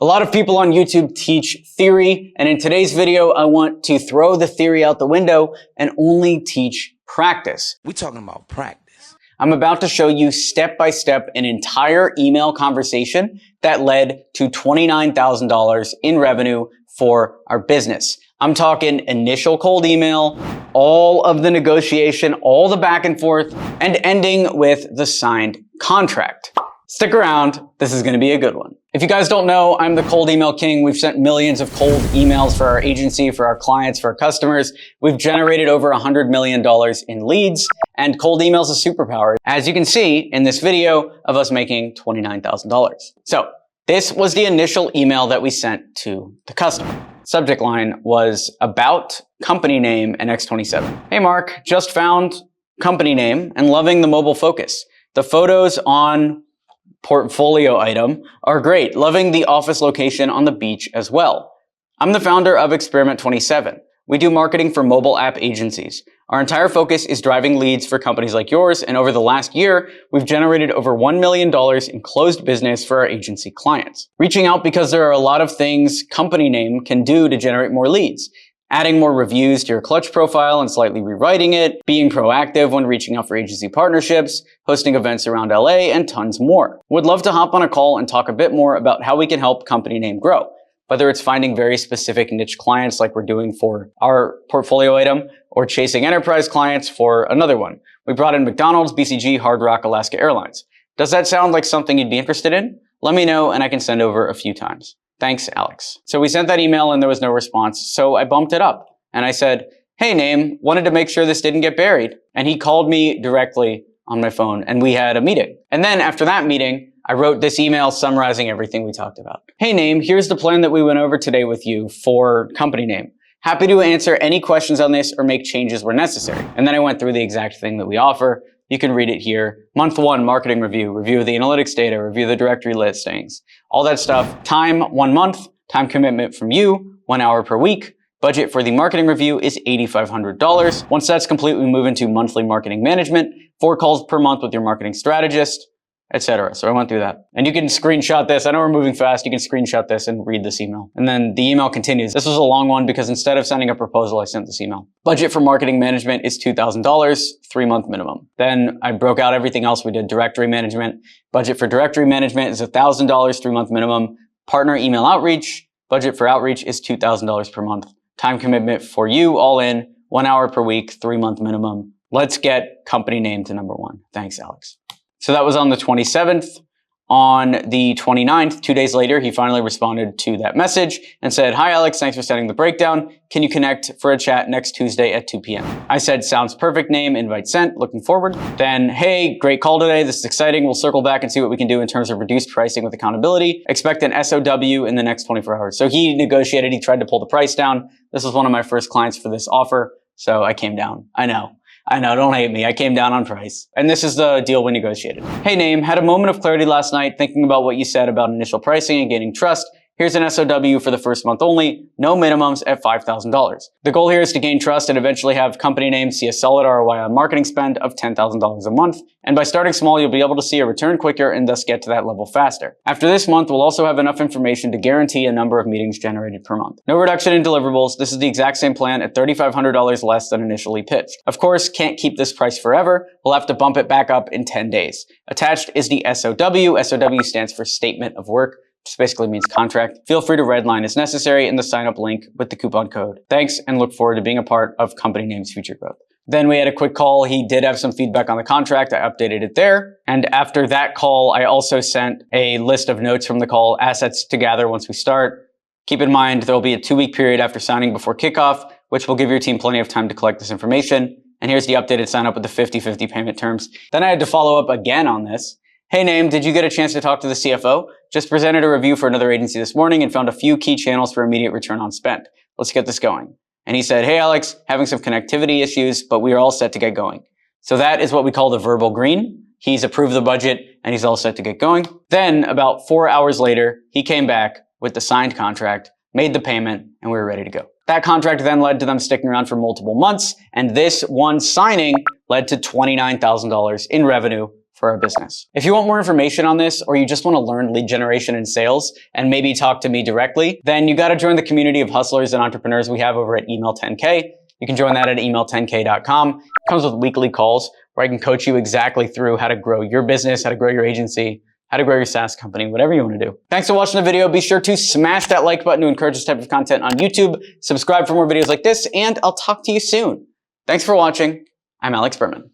A lot of people on YouTube teach theory, and in today's video, I want to throw the theory out the window and only teach practice. We're talking about practice. I'm about to show you step by step an entire email conversation that led to $29,000 in revenue for our business. I'm talking initial cold email, all of the negotiation, all the back and forth, and ending with the signed contract. Stick around, this is gonna be a good one. If you guys don't know, I'm the cold email king. We've sent millions of cold emails for our agency, for our clients, for our customers. We've generated over $100 million in leads, and cold email is a superpower, as you can see in this video of us making $29,000. So this was the initial email that we sent to the customer. Subject line was about company name and X27. Hey Mark, just found company name and loving the mobile focus. The photos on portfolio item are great. Loving the office location on the beach as well. I'm the founder of Experiment 27. We do marketing for mobile app agencies. Our entire focus is driving leads for companies like yours, and over the last year, we've generated over $1 million in closed business for our agency clients. Reaching out because there are a lot of things company name can do to generate more leads. Adding more reviews to your Clutch profile and slightly rewriting it, being proactive when reaching out for agency partnerships, hosting events around LA, and tons more. Would love to hop on a call and talk a bit more about how we can help company name grow. Whether it's finding very specific niche clients like we're doing for our portfolio item, or chasing enterprise clients for another one. We brought in McDonald's, BCG, Hard Rock, Alaska Airlines. Does that sound like something you'd be interested in? Let me know and I can send over a few times. Thanks, Alex. So we sent that email and there was no response, so I bumped it up. And I said, hey name, wanted to make sure this didn't get buried. And he called me directly on my phone and we had a meeting. And then after that meeting, I wrote this email summarizing everything we talked about. Hey name, here's the plan that we went over today with you for company name. Happy to answer any questions on this or make changes where necessary. And then I went through the exact thing that we offer. You can read it here. Month 1, marketing review, review of the analytics data, review the directory listings, all that stuff. Time, 1 month. Time commitment from you, 1 hour per week. Budget for the marketing review is $8,500. Once that's complete, we move into monthly marketing management, 4 calls per month with your marketing strategist, etc. So I went through that. And you can screenshot this. I know we're moving fast. You can screenshot this and read this email. And then the email continues. This was a long one because instead of sending a proposal, I sent this email. Budget for marketing management is $2,000, 3-month minimum. Then I broke out everything else. We did directory management. Budget for directory management is $1,000, 3-month minimum. Partner email outreach. Budget for outreach is $2,000 per month. Time commitment for you all in, 1 hour per week, 3-month minimum. Let's get company name to number 1. Thanks, Alex. So that was on the 27th. On the 29th, 2 days later, he finally responded to that message and said, hi Alex, thanks for sending the breakdown. Can you connect for a chat next Tuesday at 2 p.m.? I said, sounds perfect name, invite sent, looking forward. Then, hey, great call today. This is exciting. We'll circle back and see what we can do in terms of reduced pricing with accountability. Expect an SOW in the next 24 hours. So he negotiated, he tried to pull the price down. This was one of my first clients for this offer. So I came down. I know, don't hate me. I came down on price. And this is the deal we negotiated. Hey name, had a moment of clarity last night thinking about what you said about initial pricing and gaining trust. Here's an SOW for the first month only, no minimums at $5,000. The goal here is to gain trust and eventually have company name see a solid ROI on marketing spend of $10,000 a month. And by starting small, you'll be able to see a return quicker and thus get to that level faster. After this month, we'll also have enough information to guarantee a number of meetings generated per month. No reduction in deliverables. This is the exact same plan at $3,500 less than initially pitched. Of course, can't keep this price forever. We'll have to bump it back up in 10 days. Attached is the SOW. SOW stands for Statement of Work. Which basically means contract. Feel free to redline as necessary in the sign up link with the coupon code. Thanks and look forward to being a part of company name's future growth. Then we had a quick call. He did have some feedback on the contract. I updated it there. And after that call, I also sent a list of notes from the call, assets to gather once we start. Keep in mind, there'll be a 2-week period after signing before kickoff, which will give your team plenty of time to collect this information. And here's the updated sign up with the 50-50 payment terms. Then I had to follow up again on this. Hey name, did you get a chance to talk to the CFO? Just presented a review for another agency this morning and found a few key channels for immediate return on spend. Let's get this going. And he said, hey Alex, having some connectivity issues, but we are all set to get going. So that is what we call the verbal green. He's approved the budget and he's all set to get going. Then about 4 hours later, he came back with the signed contract, made the payment, and we were ready to go. That contract then led to them sticking around for multiple months, and this one signing led to $29,000 in revenue for our business. If you want more information on this, or you just want to learn lead generation and sales and maybe talk to me directly, then you got to join the community of hustlers and entrepreneurs we have over at Email 10K. You can join that at email10k.com. It comes with weekly calls where I can coach you exactly through how to grow your business, how to grow your agency, how to grow your SaaS company, whatever you want to do. Thanks for watching the video. Be sure to smash that like button to encourage this type of content on YouTube. Subscribe for more videos like this, and I'll talk to you soon. Thanks for watching. I'm Alex Berman.